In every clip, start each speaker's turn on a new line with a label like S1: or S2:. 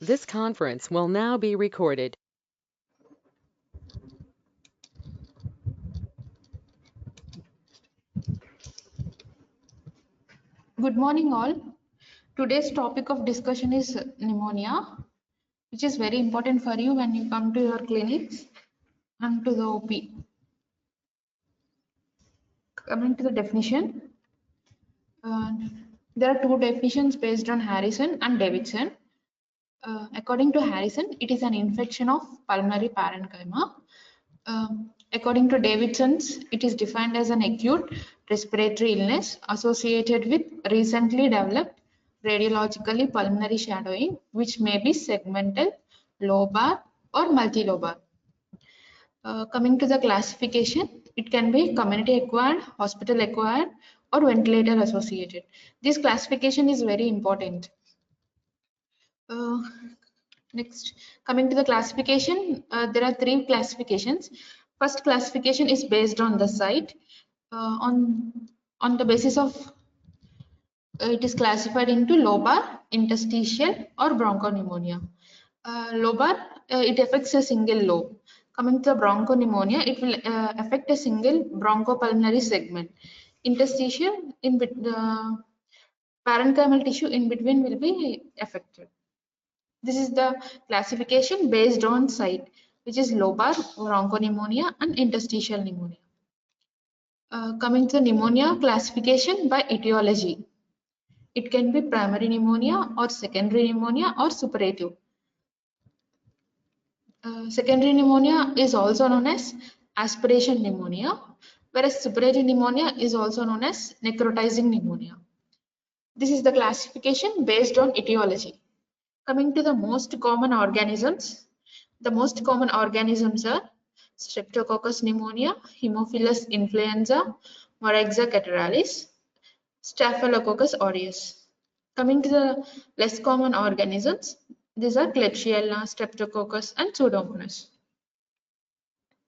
S1: This conference will now be recorded.
S2: Good morning all. Today's topic of discussion is pneumonia, which is very important for you when you come to your clinics and to the OP. Coming to the definition, there are two definitions based on Harrison and Davidson. According to Harrison, it is an infection of pulmonary parenchyma. According to Davidson's, it is defined as an acute respiratory illness associated with recently developed radiologically pulmonary shadowing, which may be segmental, lobar, or multilobar. Coming to the classification, it can be community acquired, hospital acquired, or ventilator associated. This classification is very important. Next, coming to the classification, there are three classifications. First classification is based on the site. On the basis of it is classified into lobar, interstitial, or bronchopneumonia. Lobar, it affects a single lobe. Coming to the bronchopneumonia, it will affect a single bronchopulmonary segment. Interstitial, in the parenchymal tissue in between will be affected. This is the classification based on site, which is lobar, bronchopneumonia, and interstitial pneumonia. Coming to pneumonia classification by etiology. It can be primary pneumonia or secondary pneumonia or suppurative. Secondary pneumonia is also known as aspiration pneumonia, whereas suppurative pneumonia is also known as necrotizing pneumonia. This is the classification based on etiology. Coming to the most common organisms, the most common organisms are Streptococcus pneumonia, Haemophilus influenza, Moraxia catarrhalis, Staphylococcus aureus. Coming to the less common organisms, these are Klebsiella, Streptococcus, and Pseudomonas.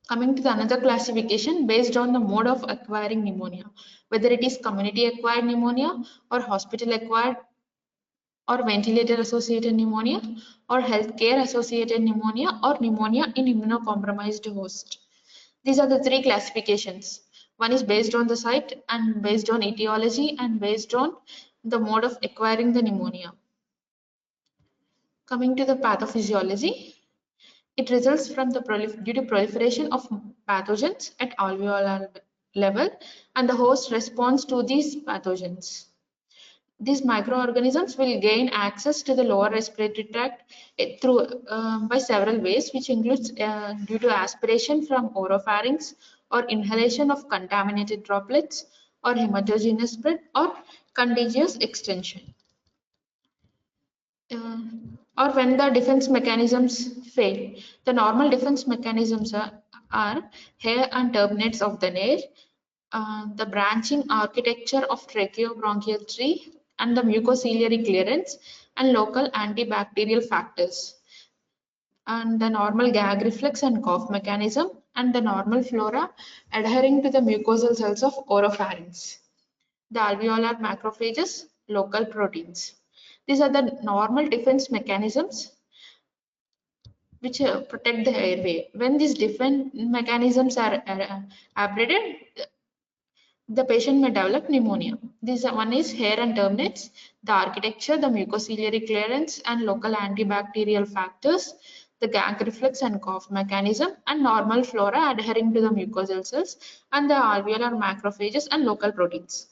S2: Coming to the another classification based on the mode of acquiring pneumonia, whether it is community acquired pneumonia or hospital acquired or ventilator associated pneumonia or healthcare associated pneumonia or pneumonia in immunocompromised host. These are the three classifications. One is based on the site and based on etiology and based on the mode of acquiring the pneumonia. Coming to the pathophysiology, it results from the due to proliferation of pathogens at alveolar level and the host responds to these pathogens. These microorganisms will gain access to the lower respiratory tract through by several ways, which includes due to aspiration from oropharynx or inhalation of contaminated droplets or hematogenous spread or contagious extension. Or when the defense mechanisms fail. The normal defense mechanisms are hair and turbinates of the nail, the branching architecture of tracheobronchial tree, and the mucociliary clearance and local antibacterial factors, and the normal gag reflex and cough mechanism, and the normal flora adhering to the mucosal cells of oropharynx, the alveolar macrophages, local proteins. These are the normal defense mechanisms which protect the airway. When these defense mechanisms are aberrated, the patient may develop pneumonia. This one is hair and turbinates, the architecture, the mucociliary clearance and local antibacterial factors, the gag reflex and cough mechanism, and normal flora adhering to the mucosal cells, and the alveolar macrophages and local proteins.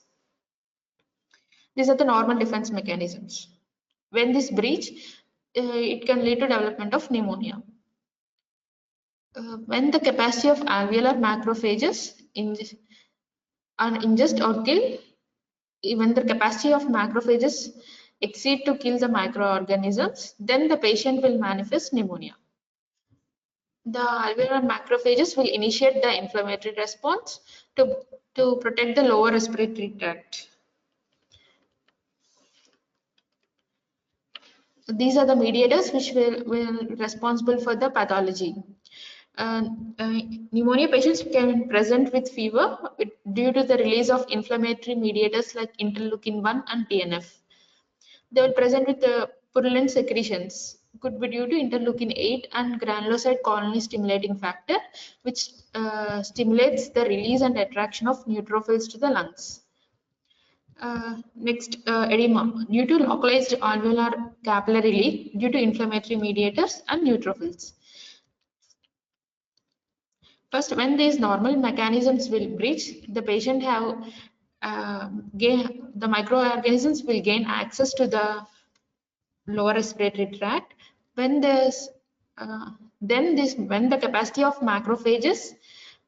S2: These are the normal defense mechanisms. When this breach, it can lead to development of pneumonia. When the capacity of alveolar macrophages ingest or kill, even the capacity of macrophages exceed to kill the microorganisms, then the patient will manifest pneumonia. The alveolar macrophages will initiate the inflammatory response to protect the lower respiratory tract. These are the mediators which will responsible for the pathology. Pneumonia patients can present with fever due to the release of inflammatory mediators like interleukin-1 and TNF. They will present with purulent secretions could be due to interleukin-8 and granulocyte colony stimulating factor, which stimulates the release and attraction of neutrophils to the lungs. Next, edema due to localized alveolar capillary leak due to inflammatory mediators and neutrophils. First, when these normal mechanisms will breach, the patient have the microorganisms will gain access to the lower respiratory tract. When there's when the capacity of macrophages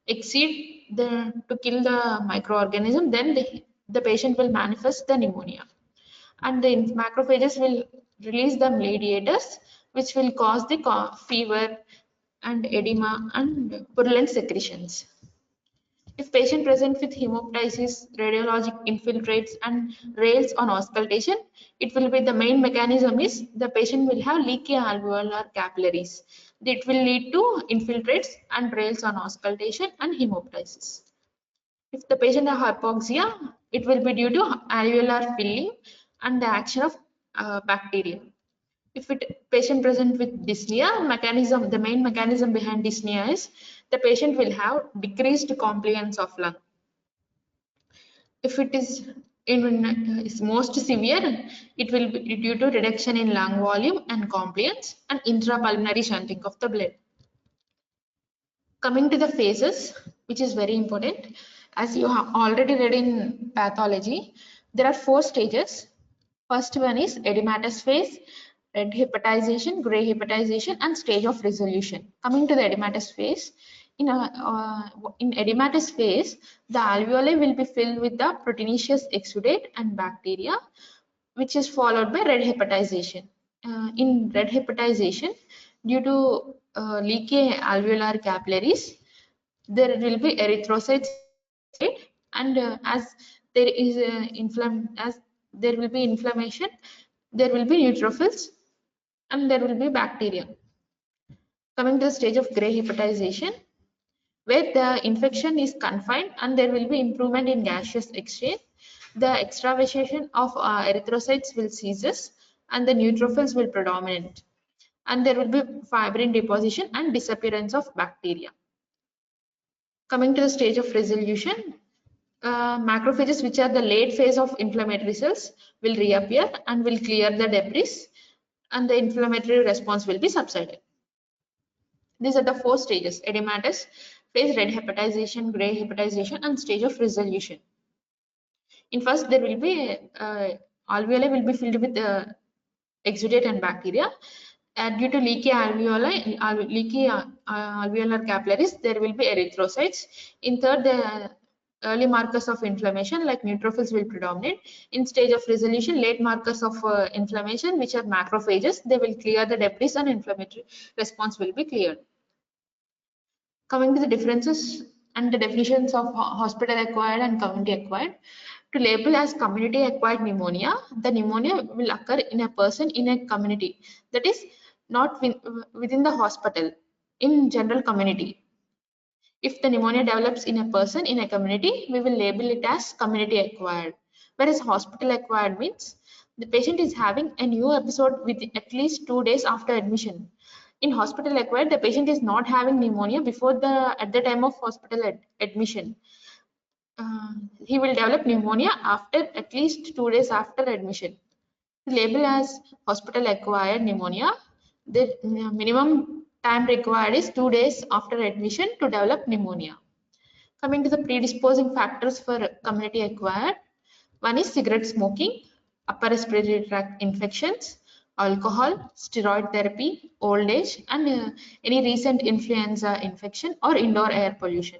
S2: exceed to kill the microorganism, then the patient will manifest the pneumonia, and the macrophages will release the mediators which will cause the fever and edema and purulent secretions. If patient present with hemoptysis, radiologic infiltrates and rails on auscultation, it will be the main mechanism is the patient will have leaky alveolar capillaries. It will lead to infiltrates and rails on auscultation and hemoptysis. If the patient has hypoxia, it will be due to alveolar filling and the action of bacteria. If patient present with dyspnea, the main mechanism behind dyspnea is the patient will have decreased compliance of lung. If it is most severe, it will be due to reduction in lung volume and compliance and intrapulmonary shunting of the blood. Coming to the phases, which is very important, as you have already read in pathology, there are 4 stages. First one is edematous phase, red hepatization, gray hepatization, and stage of resolution. Coming to the edematous phase, in edematous phase, the alveoli will be filled with the proteinaceous exudate and bacteria, which is followed by red hepatization. In red hepatization, due to leaky alveolar capillaries, there will be erythrocytes, and as there is there will be inflammation, there will be neutrophils and there will be bacteria. Coming to the stage of gray hepatization, where the infection is confined and there will be improvement in gaseous exchange, the extravasation of erythrocytes will ceases and the neutrophils will predominate, and there will be fibrin deposition and disappearance of bacteria. Coming to the stage of resolution, macrophages, which are the late phase of inflammatory cells, will reappear and will clear the debris, and the inflammatory response will be subsided. These are the 4 stages: edematous phase, red hepatization, gray hepatization, and stage of resolution. In first, there will be alveoli will be filled with exudate and bacteria. Due to leaky alveolar capillaries, there will be erythrocytes. In third, the early markers of inflammation like neutrophils will predominate. In stage of resolution, late markers of inflammation, which are macrophages, they will clear the debris and inflammatory response will be cleared. Coming to the differences and the definitions of hospital acquired and community acquired. To label as community acquired pneumonia, the pneumonia will occur in a person in a community, that is not within the hospital, in general community. If the pneumonia develops in a person in a community, we will label it as community acquired. Whereas hospital acquired means the patient is having a new episode with at least 2 days after admission. In hospital acquired, the patient is not having pneumonia at the time of hospital admission. He will develop pneumonia after at least 2 days after admission. To label as hospital acquired pneumonia, the minimum time required is 2 days after admission to develop pneumonia. Coming to the predisposing factors for community acquired, one is cigarette smoking, upper respiratory tract infections, alcohol, steroid therapy, old age, and any recent influenza infection or indoor air pollution.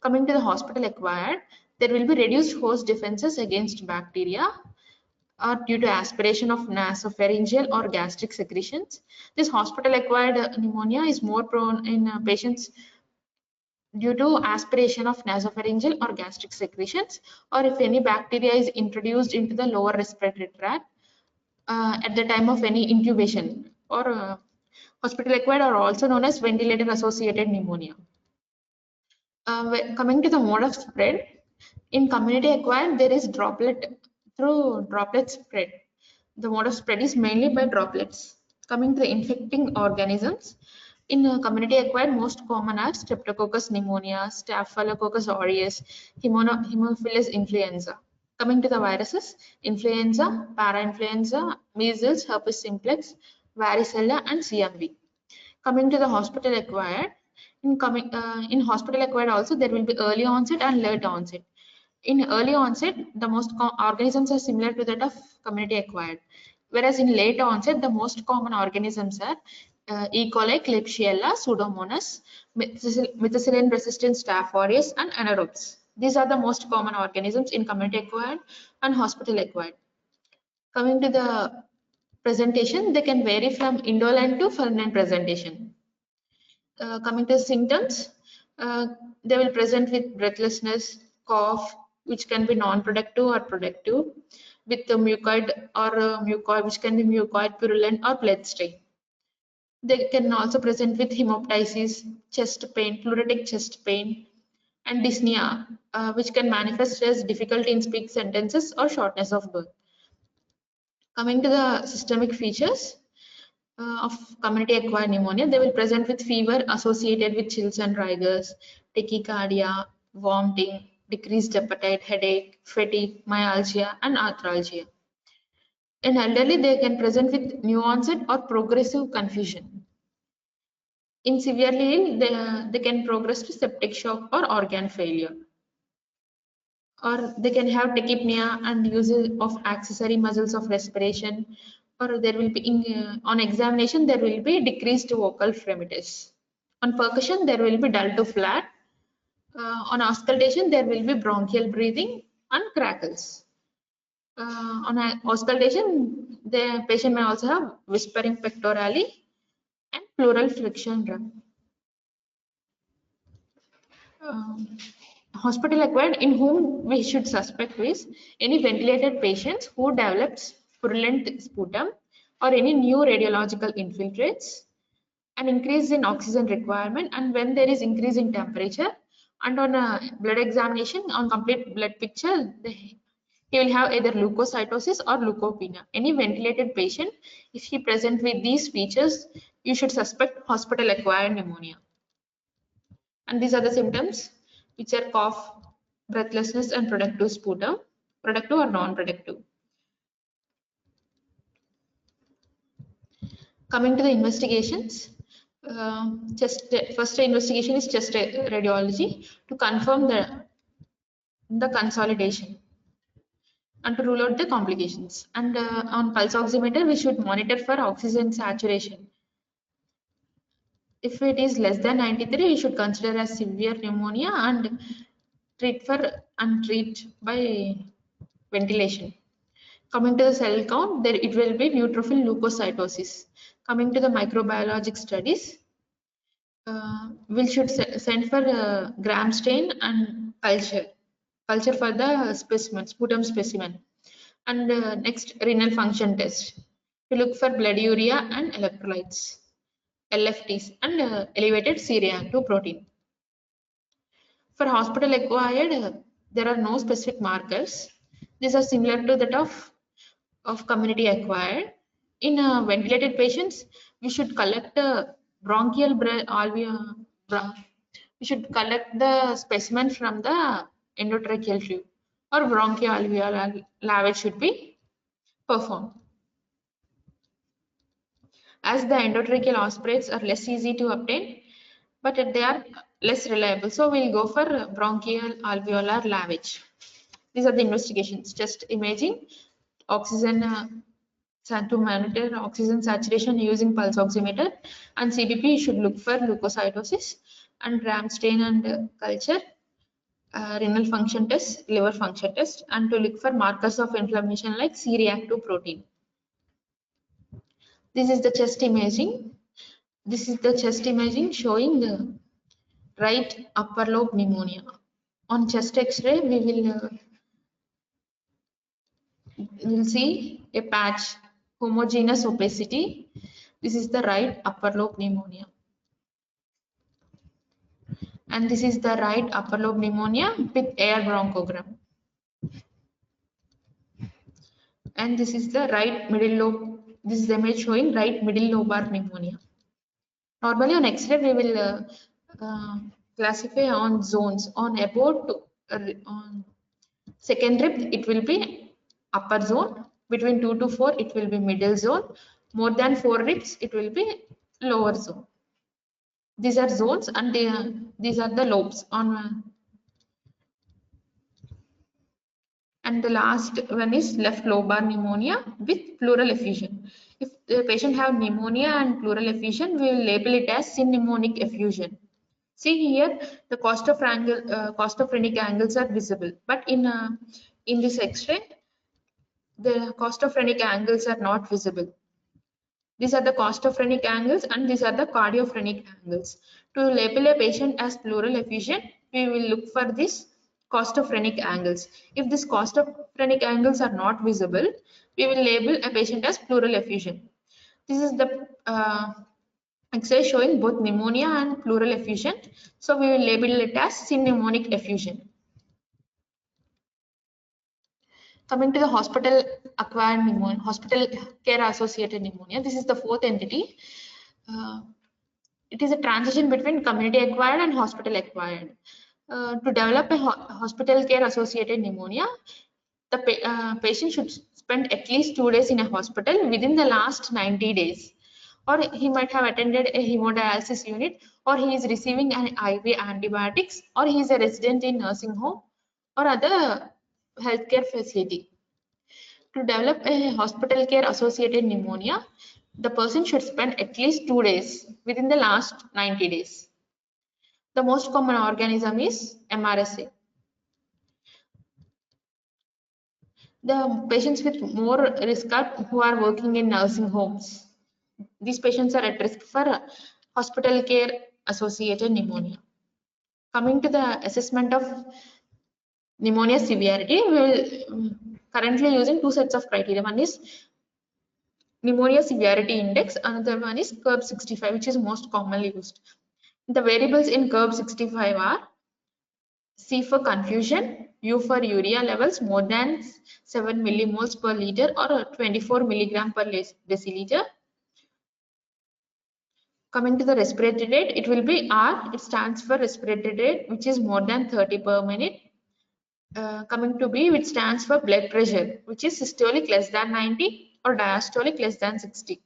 S2: Coming to the hospital acquired, there will be reduced host defenses against bacteria or due to aspiration of nasopharyngeal or gastric secretions. This hospital acquired pneumonia is more prone in patients due to aspiration of nasopharyngeal or gastric secretions, or if any bacteria is introduced into the lower respiratory tract at the time of any intubation, or hospital acquired are also known as ventilator associated pneumonia. Coming to the mode of spread, in community acquired there is droplet spread. The mode of spread is mainly by droplets. Coming to the infecting organisms, in community acquired, most common are Streptococcus pneumonia, Staphylococcus aureus, Haemophilus influenza. Coming to the viruses, influenza, parainfluenza, measles, herpes simplex, varicella, and CMV. Coming to the hospital acquired, in hospital acquired also there will be early onset and late onset. In early onset, the most organisms are similar to that of community acquired, whereas in late onset, the most common organisms are E. coli, Klebsiella, Pseudomonas, methicillin-resistant Staph aureus, and anaerobes. These are the most common organisms in community acquired and hospital acquired. Coming to the presentation, they can vary from indolent to fulminant presentation. Coming to symptoms, uh, they will present with breathlessness, cough, which can be non-productive or productive, with the mucoid or mucoid, which can be mucoid, purulent, or blood stain. They can also present with hemoptysis, chest pain, pleuritic chest pain, and dyspnea, which can manifest as difficulty in speak sentences or shortness of breath. Coming to the systemic features, of community acquired pneumonia, they will present with fever associated with chills and rigors, tachycardia, vomiting, decreased appetite, headache, fatigue, myalgia, and arthralgia. In elderly, they can present with new onset or progressive confusion. In severely ill, they can progress to septic shock or organ failure. Or they can have tachypnea and use of accessory muscles of respiration, or there will be on examination there will be decreased vocal fremitus. On percussion there will be dull to flat. On auscultation there will be bronchial breathing and crackles. On auscultation the patient may also have whispering pectorally and pleural friction drum. Um, Hospital acquired, in whom we should suspect is any ventilated patients who develops purulent sputum or any new radiological infiltrates, an increase in oxygen requirement, and when there is increase in temperature, and on a blood examination on complete blood picture he will have either leukocytosis or leukopenia. Any ventilated patient, if he present with these features, you should suspect hospital acquired pneumonia. And these are the symptoms, which are cough, breathlessness, and productive sputum, productive or non-productive. Coming to the investigations, first investigation is chest radiology to confirm the consolidation and to rule out the complications. And on pulse oximeter, we should monitor for oxygen saturation. If it is less than 93, we should consider as severe pneumonia and treat by ventilation. Coming to the cell count, there it will be neutrophil leukocytosis. Coming to the microbiologic studies, we should send for gram stain and culture for the specimen, sputum specimen. And next, renal function test to look for blood urea and electrolytes, LFTs, and elevated C-reactive protein. For hospital acquired, there are no specific markers. These are similar to that of community acquired. In ventilated patients, we should collect bronchial we should collect the specimen from the endotracheal tube, or bronchoalveolar lavage should be performed. As the endotracheal aspirates are less easy to obtain, but they are less reliable, so we'll go for bronchial alveolar lavage. These are the investigations: chest imaging, oxygen to monitor oxygen saturation using pulse oximeter, and CBP should look for leukocytosis, and gram stain and culture, renal function test, liver function test, and to look for markers of inflammation like C-reactive protein. This is the chest imaging. This is the chest imaging showing the right upper lobe pneumonia. On chest X-ray, we will see a patch, homogeneous opacity. This is the right upper lobe pneumonia. And this is the right upper lobe pneumonia with air bronchogram. And this is the right middle lobe this is the image showing right middle lobar pneumonia. Normally on X-ray we will classify on zones. On about on second rib it will be upper zone. Between 2 to 4 it will be middle zone. More than 4 ribs it will be lower zone. These are zones and these are the lobes on. And the last one is left lobar pneumonia with pleural effusion. If the patient have pneumonia and pleural effusion, we will label it as synpneumonic effusion. See here, the costophrenic angles are visible, but in this X-ray, the costophrenic angles are not visible. These are the costophrenic angles and these are the cardiophrenic angles. To label a patient as pleural effusion, we will look for this costophrenic angles. If these costophrenic angles are not visible, we will label a patient as pleural effusion. This is the X-ray showing both pneumonia and pleural effusion. So we will label it as synpneumonic effusion. Coming to the hospital acquired pneumonia, hospital care associated pneumonia, this is the fourth entity. It is a transition between community acquired and hospital acquired. To develop a hospital care associated pneumonia, the patient should spend at least 2 days in a hospital within the last 90 days. Or he might have attended a hemodialysis unit, or he is receiving an IV antibiotics, or he is a resident in nursing home or other healthcare facility. To develop a hospital care associated pneumonia, the person should spend at least 2 days within the last 90 days. The most common organism is MRSA. The patients with more risk are who are working in nursing homes. These patients are at risk for hospital care associated pneumonia. Coming to the assessment of pneumonia severity, we will currently using two sets of criteria. One is pneumonia severity index, another one is curve 65, which is most commonly used. The variables in curve 65 are C for confusion, U for urea levels more than 7 millimoles per liter or 24 milligram per deciliter. Coming to the respiratory rate, it will be R. It stands for respiratory rate, which is more than 30 per minute. Coming to B, which stands for blood pressure, which is systolic less than 90 or diastolic less than 60.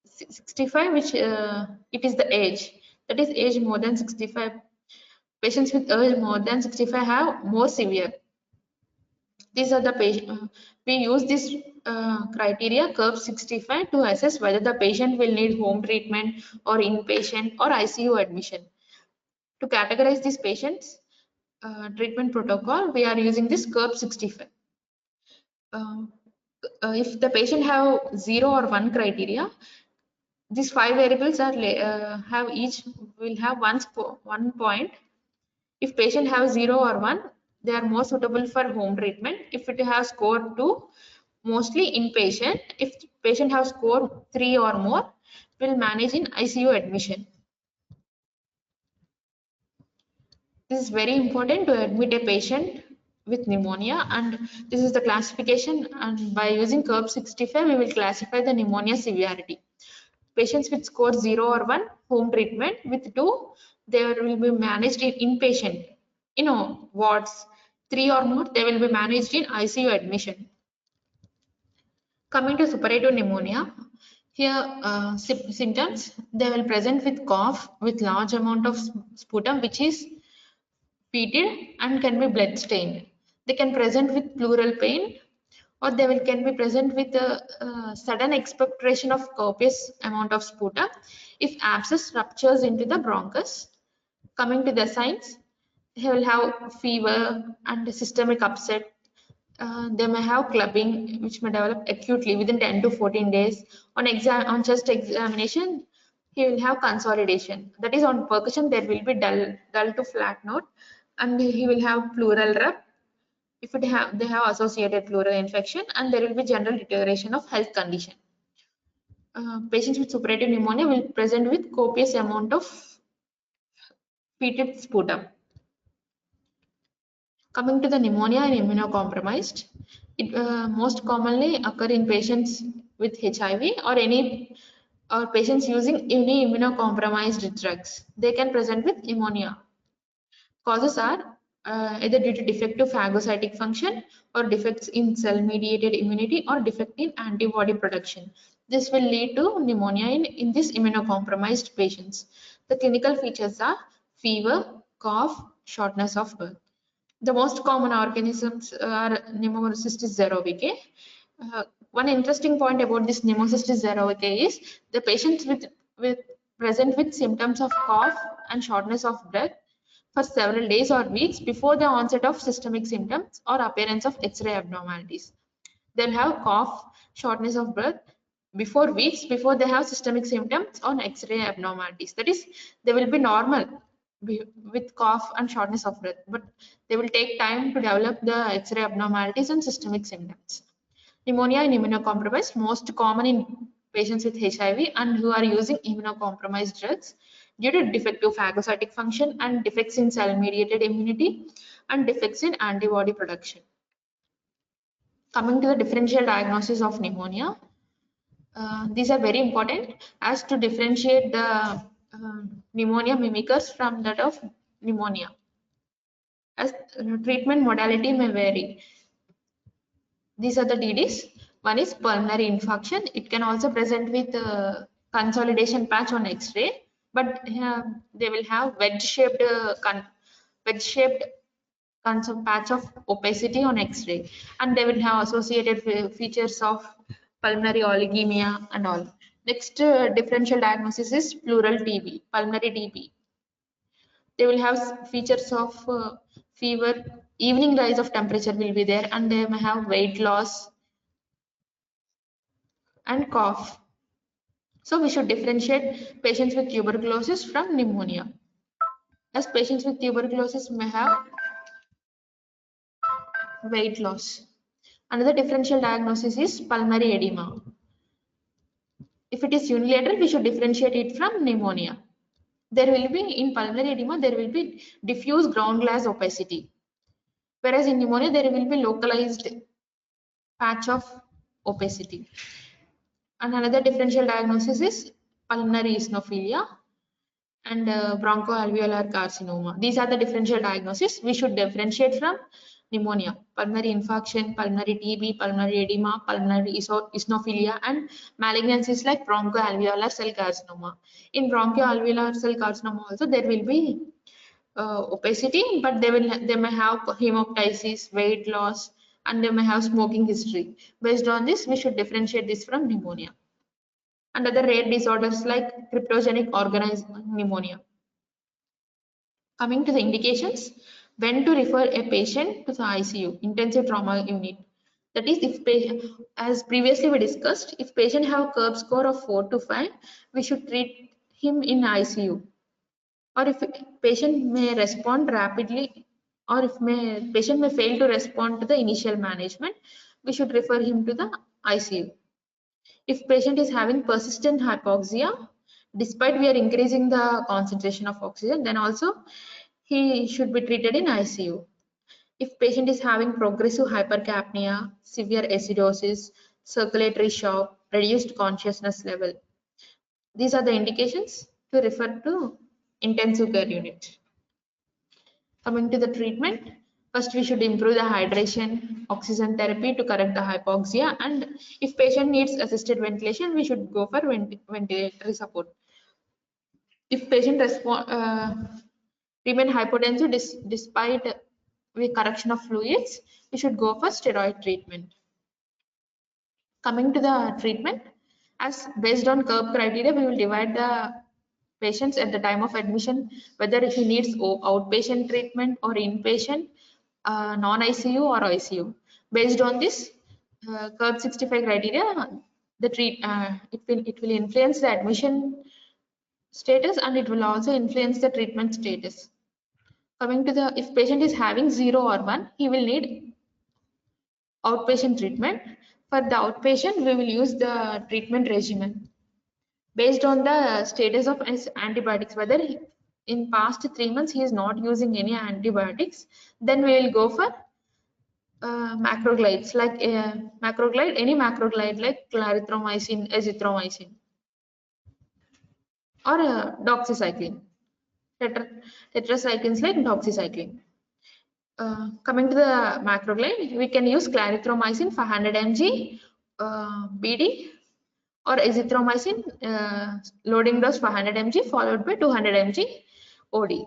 S2: 65, which it is the age. That is age more than 65. Patients with age more than 65 have more severe. These are the patient. We use this criteria curve 65 to assess whether the patient will need home treatment or inpatient or ICU admission. To categorize these patients treatment protocol, we are using this curve 65. If the patient have 0 or 1 criteria, these 5 variables are have each will have one point. If patient have 0 or 1, they are more suitable for home treatment. If it has score 2, mostly inpatient. If patient has score 3 or more, will manage in ICU admission. This is very important to admit a patient with pneumonia, and this is the classification, and by using curve 65 we will classify the pneumonia severity. Patients with score 0 or 1, home treatment. With 2, they will be managed in inpatient, wards. 3 or more, they will be managed in ICU admission. Coming to suppurative pneumonia, here symptoms, they will present with cough with large amount of sputum which is fetid and can be blood stained. They can present with pleural pain, or they can be present with a sudden expectoration of copious amount of sputum if abscess ruptures into the bronchus. Coming to the signs, they will have fever and systemic upset. They may have clubbing, which may develop acutely within 10 to 14 days. On chest examination, he will have consolidation. That is, on percussion, there will be dull to flat note, and he will have pleural rub. If they have associated pleural infection, and there will be general deterioration of health condition. Patients with suppurative pneumonia will present with copious amount of fetid sputum. Coming to the pneumonia in immunocompromised, it most commonly occur in patients with HIV or any or patients using any immunocompromised drugs. They can present with pneumonia. Causes are either due to defective phagocytic function or defects in cell-mediated immunity or defect in antibody production. This will lead to pneumonia in these immunocompromised patients. The clinical features are fever, cough, shortness of breath. The most common organisms are Pneumocystis zerovicae. One interesting point about this Pneumocystis zerovicae is the patients with present with symptoms of cough and shortness of breath for several days or weeks before the onset of systemic symptoms or appearance of X-ray abnormalities. They'll have cough, shortness of breath before weeks before they have systemic symptoms or X-ray abnormalities. That is, they will be normal with cough and shortness of breath, but they will take time to develop the X-ray abnormalities and systemic symptoms. Pneumonia in immunocompromised, most common in patients with HIV and who are using immunocompromised drugs due to defective phagocytic function and defects in cell-mediated immunity and defects in antibody production. Coming to the differential diagnosis of pneumonia, these are very important as to differentiate the pneumonia mimickers from that of pneumonia. As treatment modality may vary. These are the DDs. One is pulmonary infarction. It can also present with consolidation patch on X-ray, but they will have wedge-shaped patch of opacity on X-ray, and they will have associated features of pulmonary oligemia and all. Next differential diagnosis is pleural TB, pulmonary TB. They will have features of fever, evening rise of temperature will be there, and they may have weight loss and cough. So we should differentiate patients with tuberculosis from pneumonia, as patients with tuberculosis may have weight loss. Another differential diagnosis is pulmonary edema. If it is unilateral, we should differentiate it from pneumonia. There will be, in pulmonary edema, there will be diffuse ground glass opacity. Whereas in pneumonia, there will be localized patch of opacity. And another differential diagnosis is pulmonary eosinophilia and bronchoalveolar carcinoma. These are the differential diagnoses. We should differentiate from pneumonia, pulmonary infarction, pulmonary TB, pulmonary edema, pulmonary eosinophilia, and malignancies like bronchoalveolar cell carcinoma. In bronchoalveolar cell carcinoma also there will be opacity, but they may have hemoptysis, weight loss, and they may have smoking history. Based on this, we should differentiate this from pneumonia. And other rare disorders like cryptogenic organized pneumonia. Coming to the indications, when to refer a patient to the ICU, intensive trauma unit. That is, if as previously we discussed, if patient have curve score of 4 to 5, we should treat him in ICU. Or if patient may respond rapidly, or if patient may fail to respond to the initial management, we should refer him to the ICU. If patient is having persistent hypoxia, despite we are increasing the concentration of oxygen, then also he should be treated in ICU. If patient is having progressive hypercapnia, severe acidosis, circulatory shock, reduced consciousness level, these are the indications to refer to intensive care unit. Coming to the treatment, first we should improve the hydration, oxygen therapy to correct the hypoxia, and if patient needs assisted ventilation, we should go for ventilatory support. If patient remain hypotensive despite the correction of fluids, we should go for steroid treatment. Coming to the treatment, as based on curve criteria, we will divide the patients at the time of admission, whether he needs outpatient treatment or inpatient, non-ICU or ICU. Based on this curve 65 criteria, it will influence the admission status, and it will also influence the treatment status. Coming to the, if patient is having 0 or 1, he will need outpatient treatment. For the outpatient, we will use the treatment regimen based on the status of his antibiotics, whether in past 3 months he is not using any antibiotics, then we will go for macroglides like macroglide, any macroglide like clarithromycin, azithromycin, or doxycycline, tetracyclines like doxycycline. Coming to the macroglide, we can use clarithromycin 500 mg BD or azithromycin loading dose 500 mg followed by 200 mg OD.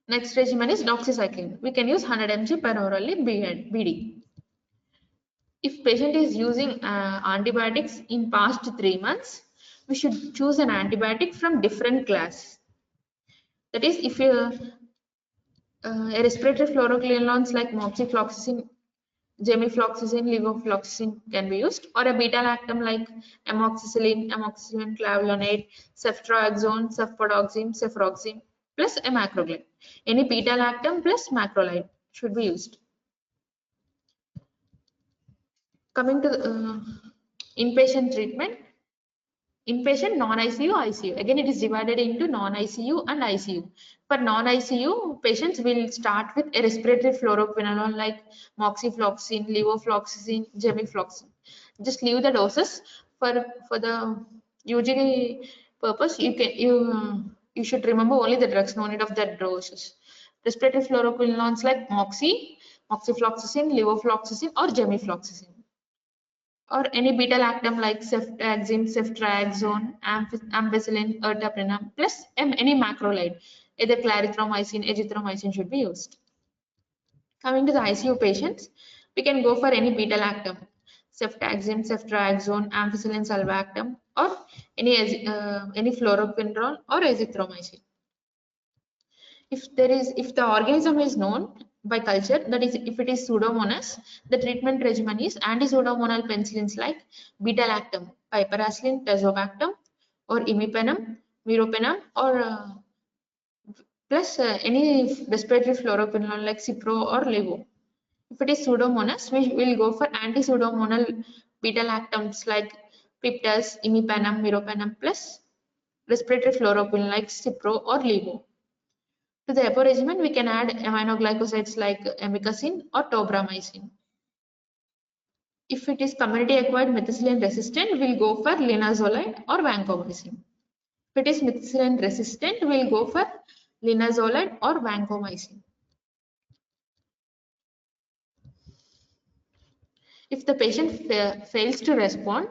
S2: Next regimen is doxycycline. We can use 100 mg per orally BD. If patient is using antibiotics in past 3 months, we should choose an antibiotic from different class. That is, if a respiratory fluoroquinolones like moxifloxacin, gemifloxacin, levofloxacin can be used, or a beta-lactam like amoxicillin, clavulanate, ceftriaxone, cefpodoxime, cefuroxime, plus a macroglide. Any beta-lactam plus macrolide should be used. Coming to inpatient treatment, inpatient, non-ICU, ICU. Again, it is divided into non-ICU and ICU. For non-ICU, patients will start with a respiratory fluoroquinolone like moxifloxacin, levofloxacin, gemifloxacin. Just leave the doses for the usually purpose. You should remember only the drugs, no need of the doses. Respiratory fluoroquinolones like moxifloxacin, levofloxacin, or gemifloxacin, or any beta-lactam like ceftriaxone, ampicillin, ertapenem, plus any macrolide, either clarithromycin, azithromycin should be used. Coming to the ICU patients, we can go for any beta-lactam, ceftriaxone, ampicillin, sulbactam, or any fluoroquinolone or azithromycin. If the organism is known by culture, that is, if it is Pseudomonas, the treatment regimen is anti-pseudomonal penicillins like beta-lactam, piperacillin, tazobactam, or imipenem, meropenem, or plus any respiratory fluoroquinolone like Cipro or Levo. If it is Pseudomonas, we will go for anti-pseudomonal beta-lactams like Piptas, imipenem, meropenem, plus respiratory fluoroquinolone like Cipro or Levo. To the EPO regimen, we can add aminoglycosides like amikacin or tobramycin. If it is community acquired methicillin resistant, we'll go for linezolid or vancomycin. If it is methicillin resistant, we'll go for linezolid or vancomycin. If the patient fails to respond,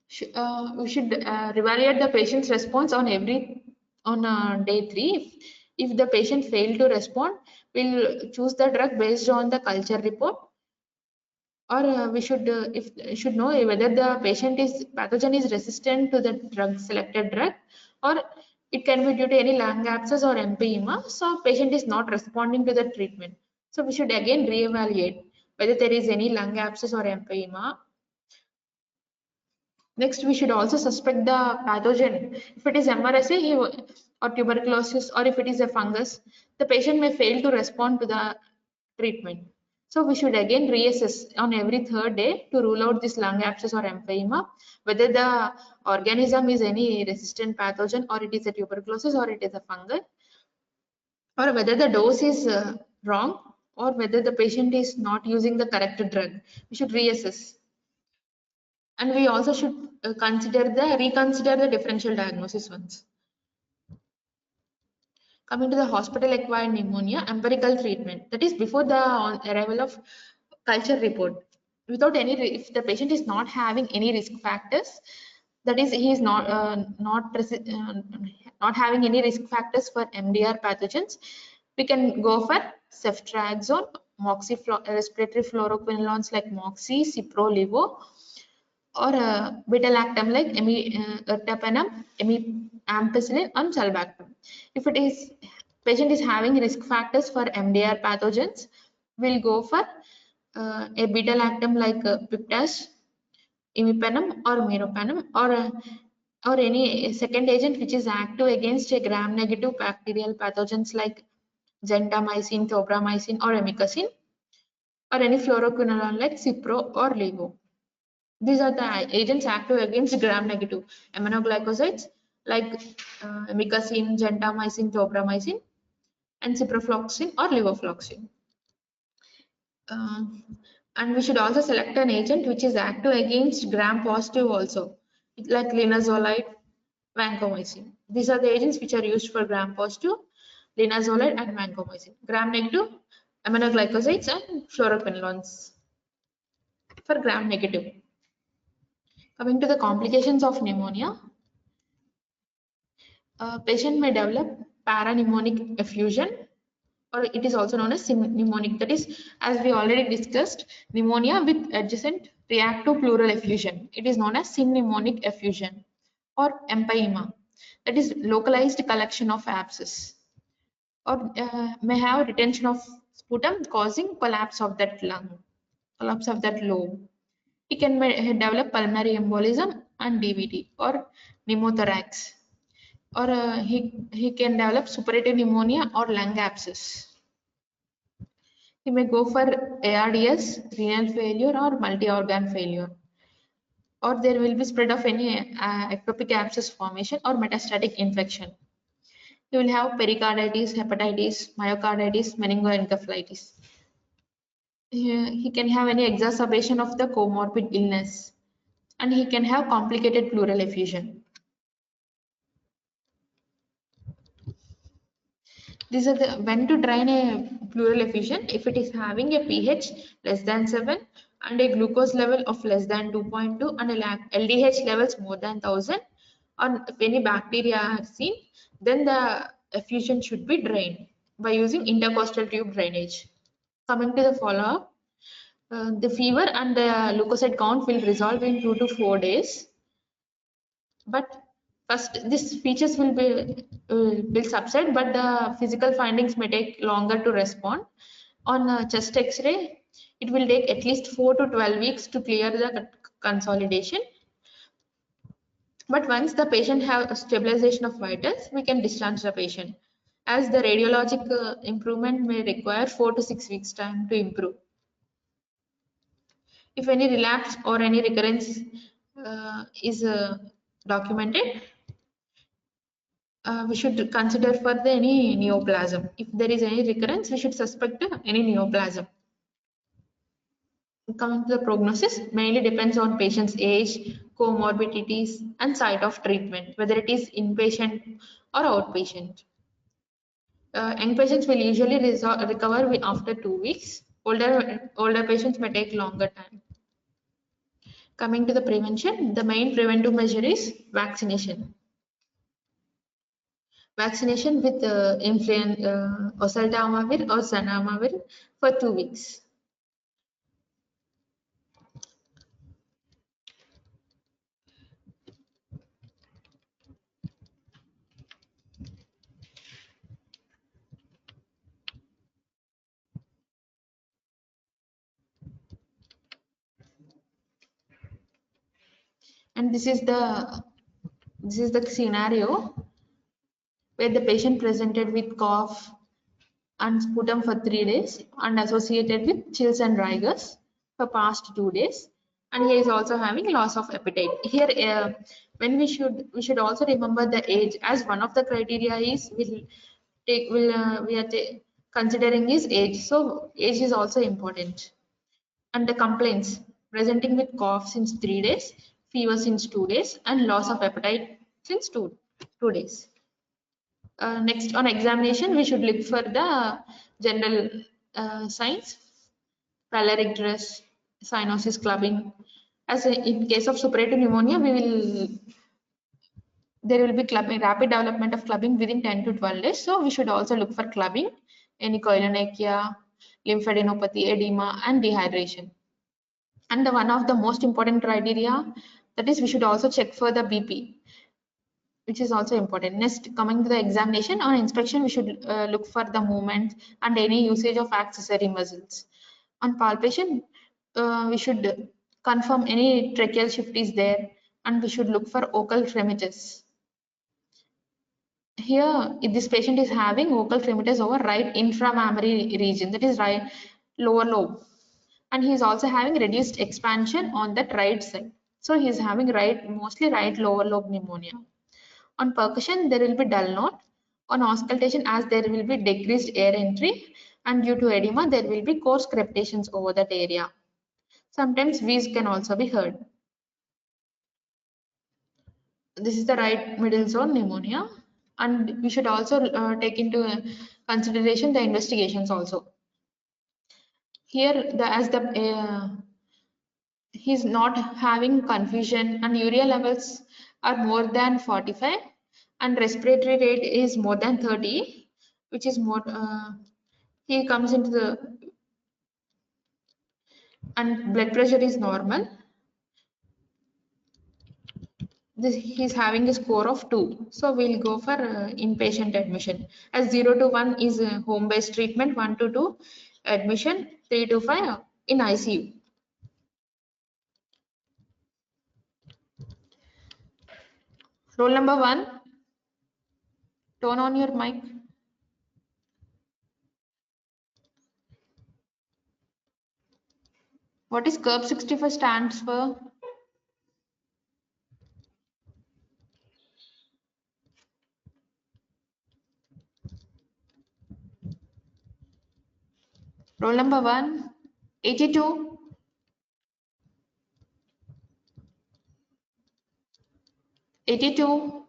S2: we should reevaluate the patient's response on day 3. If the patient failed to respond, we'll choose the drug based on the culture report, or we should know whether the pathogen is resistant to the selected drug, or it can be due to any lung abscess or empyema. So patient is not responding to the treatment. So we should again reevaluate whether there is any lung abscess or empyema. Next, we should also suspect the pathogen. If it is MRSA or tuberculosis, or if it is a fungus, the patient may fail to respond to the treatment. So we should again reassess on every 3rd day to rule out this lung abscess or empyema, whether the organism is any resistant pathogen, or it is a tuberculosis, or it is a fungus, or whether the dose is wrong, or whether the patient is not using the correct drug. We should reassess. And we also should reconsider the differential diagnosis once. Coming to the hospital acquired pneumonia, empirical treatment, that is before the arrival of culture report. Without if the patient is not having any risk factors, that is, he is not having any risk factors for MDR pathogens, we can go for ceftriaxone, respiratory fluoroquinolones like moxi, cipro, levo, or beta-lactam like ertapenem, ampicillin, and sulbactam. If it is patient is having risk factors for MDR pathogens, we'll go for a beta-lactam like piptas, imipenem, or meropenem, or any second agent which is active against a gram-negative bacterial pathogens like gentamicin, tobramycin, or amikacin, or any fluoroquinolone like Cipro or Levo. These are the agents active against gram-negative aminoglycosides like amikacin, gentamicin, tobramycin, and ciprofloxacin or levofloxacin. And we should also select an agent which is active against gram-positive also, like linezolid, vancomycin. These are the agents which are used for gram-positive, linezolid and vancomycin. Gram-negative, aminoglycosides and fluoroquinolones for gram-negative. Coming to the complications of pneumonia, a patient may develop parapneumonic effusion, or it is also known as pneumonic. That is, as we already discussed, pneumonia with adjacent reactive pleural effusion. It is known as pneumonic effusion or empyema. That is localized collection of abscess, or may have retention of sputum causing collapse of that lung, collapse of that lobe. He can develop pulmonary embolism and DVT or pneumothorax, or he can develop suppurative pneumonia or lung abscess. He may go for ARDS, renal failure or multi-organ failure, or there will be spread of any ectopic abscess formation or metastatic infection. He will have pericarditis, hepatitis, myocarditis, meningoencephalitis. He can have any exacerbation of the comorbid illness, and he can have complicated pleural effusion. These are the when to drain a pleural effusion. If it is having a pH less than 7 and a glucose level of less than 2.2 and a LDH levels more than 1000, or if any bacteria are seen, then the effusion should be drained by using intercostal tube drainage. Coming to the follow-up, the fever and the leukocyte count will resolve in 2 to 4 days. But first, these features will subside, but the physical findings may take longer to respond. On chest X-ray, it will take at least 4 to 12 weeks to clear the consolidation. But once the patient have stabilization of vitals, we can discharge the patient, as the radiologic improvement may require 4 to 6 weeks time to improve. If any relapse or any recurrence is documented, we should consider for any neoplasm. If there is any recurrence, we should suspect any neoplasm. Coming to the prognosis, mainly depends on patient's age, comorbidities, and site of treatment, whether it is inpatient or outpatient. Young patients will usually recover after 2 weeks. Older patients may take longer time. Coming to the prevention, the main preventive measure is vaccination. Vaccination with oseltamivir or zanamivir for 2 weeks. And this is the scenario where the patient presented with cough and sputum for 3 days and associated with chills and rigors for past 2 days, and he is also having loss of appetite. Here, when we should also remember the age, as one of the criteria is we are considering his age, so age is also important. And the complaints presenting with cough since 3 days, fever since 2 days, and loss of appetite since two days. Next, on examination, we should look for the general signs, phaleric dress, cyanosis, clubbing. As in case of suppurative pneumonia, there will be clubbing, rapid development of clubbing within 10 to 12 days. So we should also look for clubbing, any koilonychia, lymphadenopathy, edema, and dehydration. And one of the most important criteria, that is, we should also check for the BP, which is also important. Next, coming to the examination, on inspection, we should look for the movement and any usage of accessory muscles. On palpation, we should confirm any tracheal shift is there, and we should look for vocal fremitus. Here, if this patient is having vocal fremitus over right inframammary region, that is right lower lobe, and he is also having reduced expansion on that right side. So he is having mostly right lower lobe pneumonia. On percussion, there will be dull note on auscultation, as there will be decreased air entry, and due to edema there will be coarse crepitations over that area. Sometimes wheeze can also be heard. This is the right middle zone pneumonia, and we should also take into consideration the investigations also. Here he's not having confusion and urea levels are more than 45 and respiratory rate is more than 30, which is more he comes into the, and blood pressure is normal. He's having a score of 2, so we'll go for inpatient admission, as 0 to 1 is home based treatment, 1 to 2 admission, 3 to 5 in ICU. Roll number 1, turn on your mic. What is CURB 65 stands for? Roll number 1, 82, 82,